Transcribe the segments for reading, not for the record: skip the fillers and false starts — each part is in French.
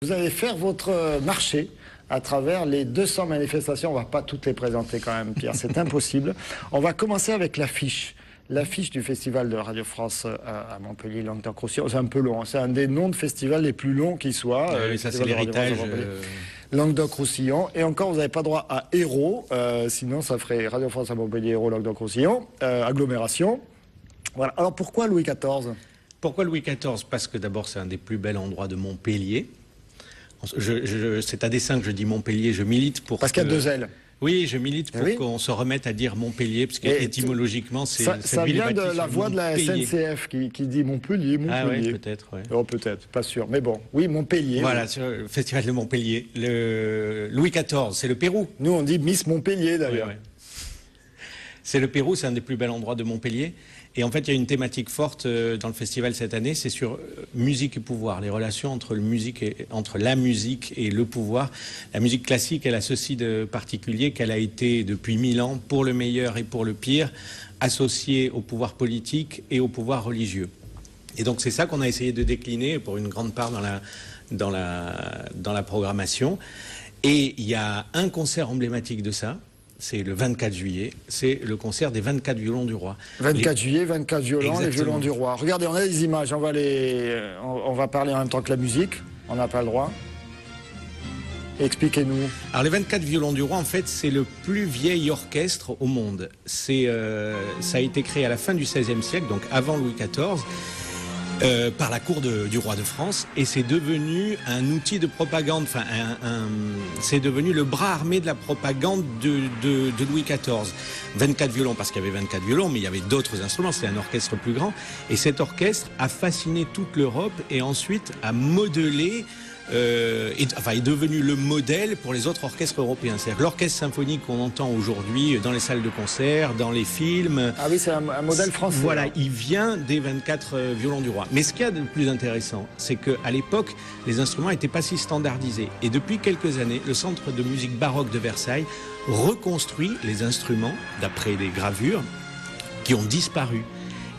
Vous allez faire votre marché à travers les 200 manifestations. On ne va pas toutes les présenter quand même, Pierre, c'est impossible. On va commencer avec l'affiche. L'affiche du festival de Radio France à Montpellier, Languedoc-Roussillon. C'est un peu long, c'est un des noms de festivals les plus longs qui soit. Ça c'est l'héritage. Languedoc-Roussillon. Et encore, vous n'avez pas droit à héros, sinon ça ferait Radio France à Montpellier, héros, Languedoc-Roussillon, agglomération. Voilà. Alors pourquoi Louis XIV ? Pourquoi Louis XIV ? Parce que d'abord c'est un des plus bels endroits de Montpellier. C'est à dessein que je dis Montpellier, je milite pour... Parce qu'il y a deux ailes. Oui, je milite pour qu'on se remette à dire Montpellier, parce qu'étymologiquement, c'est... Ça vient de la voix de la SNCF qui dit Montpellier, Montpellier. Ah oui, peut-être, ouais. Oh, peut-être, pas sûr. Mais bon, oui, Montpellier. Voilà, oui. sur le festival de Montpellier. Louis XIV, c'est le Pérou. Nous, on dit Miss Montpellier, d'ailleurs. Oui, oui. C'est le Pérou, c'est un des plus bels endroits de Montpellier. Et en fait, il y a une thématique forte dans le festival cette année, c'est sur musique et pouvoir, les relations entre la musique et le pouvoir. La musique classique, elle a ceci de particulier qu'elle a été depuis 1000 ans, pour le meilleur et pour le pire, associée au pouvoir politique et au pouvoir religieux. Et donc c'est ça qu'on a essayé de décliner pour une grande part dans la programmation. Et il y a un concert emblématique de ça. C'est le 24 juillet, c'est le concert des 24 violons du roi. 24 juillet, 24 violons, exactement. Les violons du roi. Regardez, on a des images, on va parler en même temps que la musique, on n'a pas le droit. Expliquez-nous. Alors les 24 violons du roi, en fait, c'est le plus vieil orchestre au monde. Ça a été créé à la fin du XVIe siècle, donc avant Louis XIV. Par la cour du roi de France, et c'est devenu un outil de propagande, enfin c'est devenu le bras armé de la propagande de Louis XIV. 24 violons parce qu'il y avait 24 violons, mais il y avait d'autres instruments, c'était un orchestre plus grand, et cet orchestre a fasciné toute l'Europe et ensuite a modelé est devenu le modèle pour les autres orchestres européens. C'est-à-dire l'orchestre symphonique qu'on entend aujourd'hui dans les salles de concert, dans les films. Ah oui, c'est un modèle français. Voilà, il vient des 24 violons du roi. Mais ce qu'il y a de plus intéressant, c'est qu'à l'époque, les instruments n'étaient pas si standardisés. Et depuis quelques années, le Centre de musique baroque de Versailles reconstruit les instruments, d'après des gravures, qui ont disparu.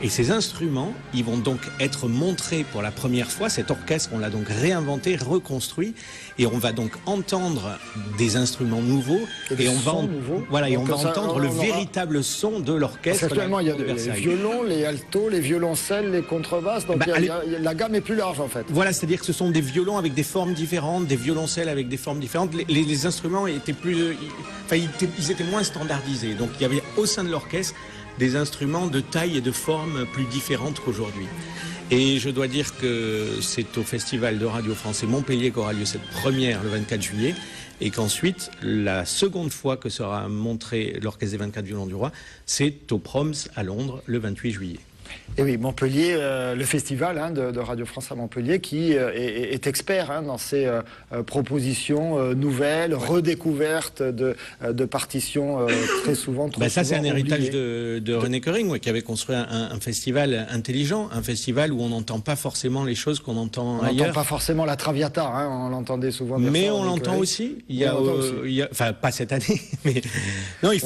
Et ces instruments, ils vont donc être montrés pour la première fois. Cet orchestre, on l'a donc réinventé, reconstruit, et on va donc entendre des instruments nouveaux, et on va entendre le véritable son de l'orchestre. Actuellement, il y a les violons, les altos, les violoncelles, les contrebasses. Donc la gamme est plus large en fait. Voilà, c'est-à-dire que ce sont des violons avec des formes différentes, des violoncelles avec des formes différentes. Les instruments étaient ils étaient moins standardisés. Donc il y avait au sein de l'orchestre des instruments de taille et de forme plus différentes qu'aujourd'hui. Et je dois dire que c'est au Festival de Radio France et Montpellier qu'aura lieu cette première le 24 juillet, et qu'ensuite, la seconde fois que sera montré l'orchestre des 24 violons du roi, c'est au Proms à Londres le 28 juillet. Et oui, Montpellier, le festival de Radio France à Montpellier qui est expert dans ses propositions nouvelles, redécouvertes de partitions très souvent trop ça, c'est un héritage oubliées. de René Coering, qui avait construit un festival intelligent, un festival où on n'entend pas forcément les choses qu'on entend ailleurs. On n'entend pas forcément la Traviata, on l'entendait souvent. Mais on l'entend aussi. Enfin, pas cette année, mais non, il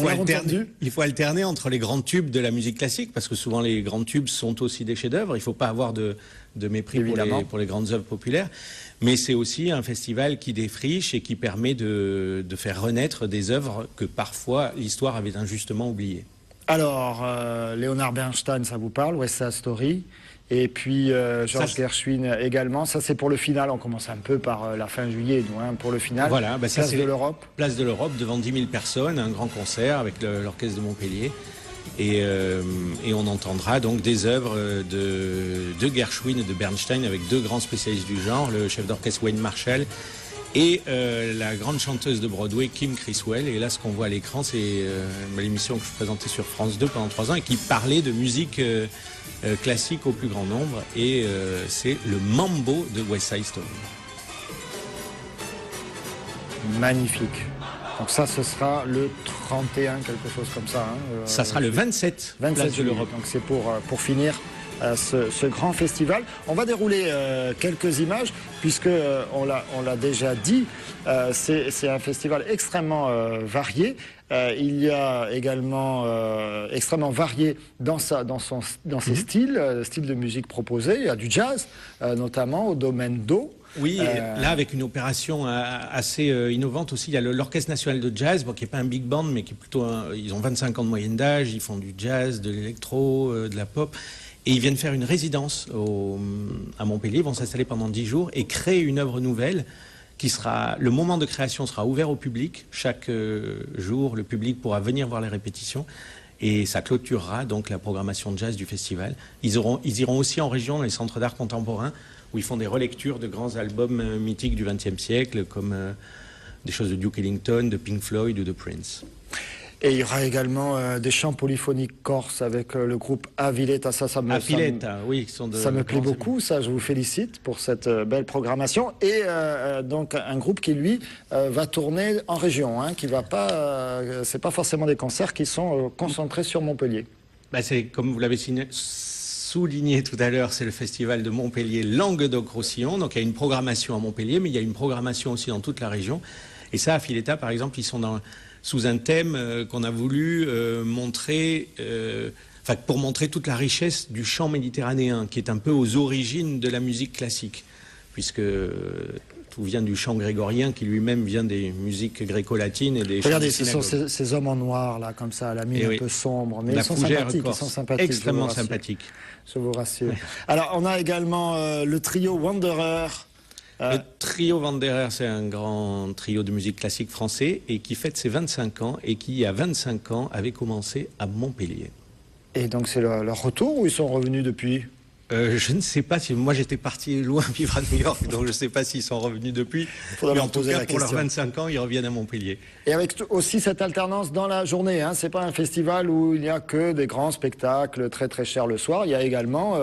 faut alterner entre les grands tubes de la musique classique, parce que souvent les grands tubes sont aussi des chefs-d'œuvre. Il ne faut pas avoir de mépris pour les grandes œuvres populaires. Mais c'est aussi un festival qui défriche et qui permet de faire renaître des œuvres que parfois l'histoire avait injustement oubliées. Alors, Léonard Bernstein, ça vous parle, West Side Story, et puis Georges Gershwin également. Ça, c'est pour le final. On commence un peu par la fin juillet, nous, pour le final. Voilà, Place de l'Europe. Place de l'Europe, devant 10 000 personnes, un grand concert avec l'orchestre de Montpellier. Et on entendra donc des œuvres de Gershwin et de Bernstein avec deux grands spécialistes du genre, le chef d'orchestre Wayne Marshall et la grande chanteuse de Broadway Kim Criswell. Et là, ce qu'on voit à l'écran, c'est l'émission que je présentais sur France 2 pendant 3 ans et qui parlait de musique classique au plus grand nombre. Et c'est le Mambo de West Side Story. Magnifique. Donc ça, ce sera le 31, quelque chose comme ça. Ça sera le 27 place de l'Europe. Donc c'est pour finir ce grand festival. On va dérouler quelques images, puisque on l'a déjà dit, c'est un festival extrêmement varié. Il y a également extrêmement varié dans ses styles de musique proposés. Il y a du jazz, notamment au domaine d'eau. Oui, et là avec une opération assez innovante aussi, il y a l'Orchestre national de jazz, qui n'est pas un big band, mais qui est plutôt ils ont 25 ans de moyenne d'âge, ils font du jazz, de l'électro, de la pop, et ils viennent faire une résidence à Montpellier, ils vont s'installer pendant 10 jours et créer une œuvre nouvelle qui sera, le moment de création sera ouvert au public. Chaque jour, le public pourra venir voir les répétitions. Et ça clôturera donc la programmation de jazz du festival. Ils iront aussi en région, dans les centres d'art contemporain, où ils font des relectures de grands albums mythiques du XXe siècle, comme des choses de Duke Ellington, de Pink Floyd ou de Prince. Et il y aura également des chants polyphoniques corses avec le groupe Avileta. Ça me plaît beaucoup, ça. Je vous félicite pour cette belle programmation. Et donc un groupe qui, lui, va tourner en région, qui va pas... c'est pas forcément des concerts qui sont concentrés sur Montpellier. C'est comme vous l'avez souligné tout à l'heure, c'est le festival de Montpellier Languedoc-Roussillon. Donc il y a une programmation à Montpellier, mais il y a une programmation aussi dans toute la région. Et ça, à Avileta, par exemple, ils sont sous un thème qu'on a voulu montrer, pour montrer toute la richesse du chant méditerranéen, qui est un peu aux origines de la musique classique, puisque tout vient du chant grégorien, qui lui-même vient des musiques gréco-latines et des chants. Regardez, ce sont ces hommes en noir, là, comme ça, à la mine un peu sombre, mais ils sont sympathiques, extrêmement sympathiques. Je vous rassure. Ouais. Alors, on a également le trio Wanderer. Le trio Wanderer, c'est un grand trio de musique classique français et qui fête ses 25 ans et qui, il y a 25 ans, avait commencé à Montpellier. Et donc c'est leur retour ou ils sont revenus depuis ? Je ne sais pas si... Moi, j'étais parti loin vivre à New York, donc je ne sais pas s'ils sont revenus depuis. Mais en tout cas, pour leurs 25 ans, ils reviennent à Montpellier. Et avec aussi cette alternance dans la journée, ce n'est pas un festival où il n'y a que des grands spectacles très très chers le soir. Il y a également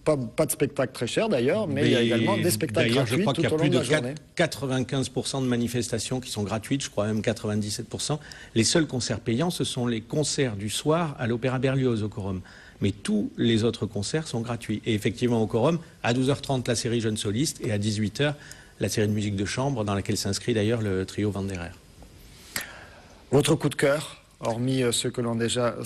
pas de spectacles très chers d'ailleurs, mais il y a également des spectacles gratuits tout au long de la journée. Je crois qu'il y a plus de 95% de manifestations qui sont gratuites, je crois même 97%. Les seuls concerts payants, ce sont les concerts du soir à l'Opéra Berlioz au Quorum. Mais tous les autres concerts sont gratuits. Et effectivement, au Quorum, à 12h30, la série Jeunes Solistes et à 18h, la série de musique de chambre, dans laquelle s'inscrit d'ailleurs le trio Wanderer. Votre coup de cœur, hormis ce que l'on a déjà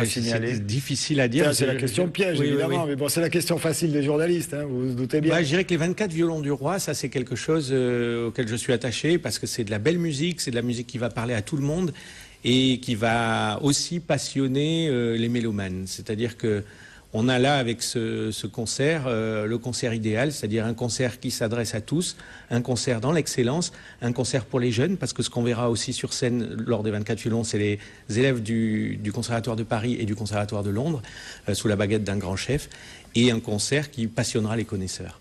signalé? C'est difficile à dire. C'est la question piège, évidemment. Mais bon, c'est la question facile des journalistes, vous vous doutez bien. Je dirais que les 24 violons du roi, ça c'est quelque chose auquel je suis attaché, parce que c'est de la belle musique, c'est de la musique qui va parler à tout le monde, et qui va aussi passionner les mélomanes. C'est-à-dire que on a là avec ce concert le concert idéal, c'est-à-dire un concert qui s'adresse à tous, un concert dans l'excellence, un concert pour les jeunes, parce que ce qu'on verra aussi sur scène lors des 24 violons, c'est les élèves du Conservatoire de Paris et du Conservatoire de Londres, sous la baguette d'un grand chef, et un concert qui passionnera les connaisseurs.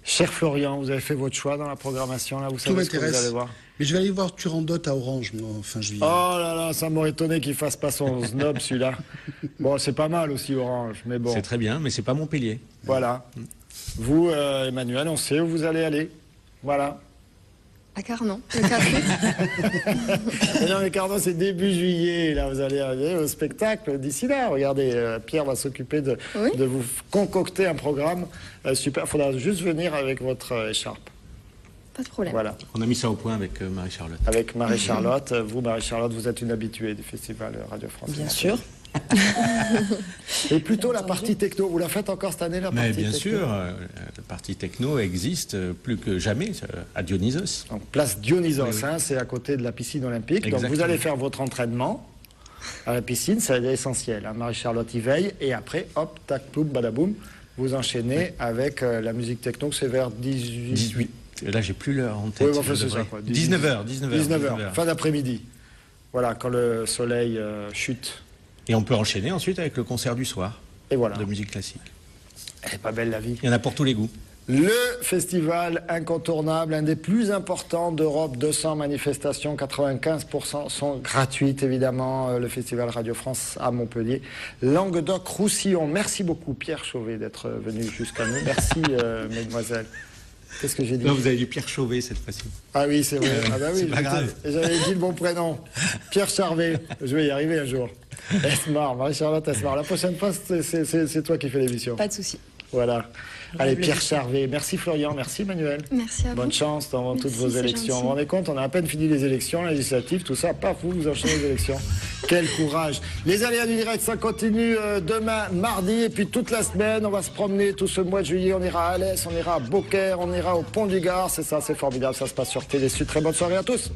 Cher Florian, vous avez fait votre choix dans la programmation, là, vous savez ce que vous allez voir. Mais je vais aller voir Turandot à Orange, moi, fin juillet. Oh là là, ça m'aurait étonné qu'il fasse pas son snob, celui-là. Bon, c'est pas mal aussi, Orange, mais bon. C'est très bien, mais c'est pas Montpellier. Voilà. Vous, Emmanuel, on sait où vous allez aller. Voilà. À Carnan, le 4 août. Non, mais Carnan, c'est début juillet. Là, vous allez arriver au spectacle d'ici là. Regardez, Pierre va s'occuper de vous concocter un programme super. Il faudra juste venir avec votre écharpe. Pas de problème. Voilà. On a mis ça au point avec Marie-Charlotte. Avec Marie-Charlotte. Vous, Marie-Charlotte, vous êtes une habituée du festival Radio France. Bien sûr. Et plutôt la partie techno. Vous la faites encore cette année, la partie techno? Bien sûr, la partie techno existe plus que jamais à Dionysos. Donc, place Dionysos, c'est à côté de la piscine olympique. Exactement. Donc vous allez faire votre entraînement à la piscine, c'est essentiel. Marie-Charlotte y veille et après, hop, tac, ploum, badaboum, vous enchaînez avec la musique techno, c'est vers 18. Là, j'ai plus l'heure en tête. Oui, enfin, c'est ça, quoi. 19h, fin d'après-midi. Voilà, quand le soleil chute. Et on peut enchaîner ensuite avec le concert du soir. Et voilà. De musique classique. Elle est pas belle la vie. Il y en a pour tous les goûts. Le festival incontournable, un des plus importants d'Europe, 200 manifestations, 95% sont gratuites évidemment, le festival Radio France à Montpellier. Languedoc-Roussillon, merci beaucoup Pierre Chauvet d'être venu jusqu'à nous. Merci mesdemoiselles. Qu'est-ce que j'ai dit? Non, vous avez dit Pierre Chauvet cette fois-ci. Ah oui, c'est vrai. Ah bah oui, c'est pas grave. J'avais dit le bon prénom. Pierre Charvet. Je vais y arriver un jour. Esmar, Marie-Charlotte Esmar. La prochaine fois, c'est toi qui fais l'émission. Pas de souci. Voilà. Allez, Pierre Charvet. Merci Florian, merci Manuel. Merci à vous. Bonne chance dans toutes vos c'est élections. gentil. Vous vous rendez compte, on a à peine fini les élections législatives, tout ça, paf, vous enchaînez les élections. Quel courage. Les aléas du direct, ça continue demain, mardi, et puis toute la semaine, on va se promener tout ce mois de juillet. On ira à Alès, on ira à Beaucaire, on ira au Pont du Gard. C'est ça, c'est formidable, ça se passe sur Télé Sud. Très bonne soirée à tous.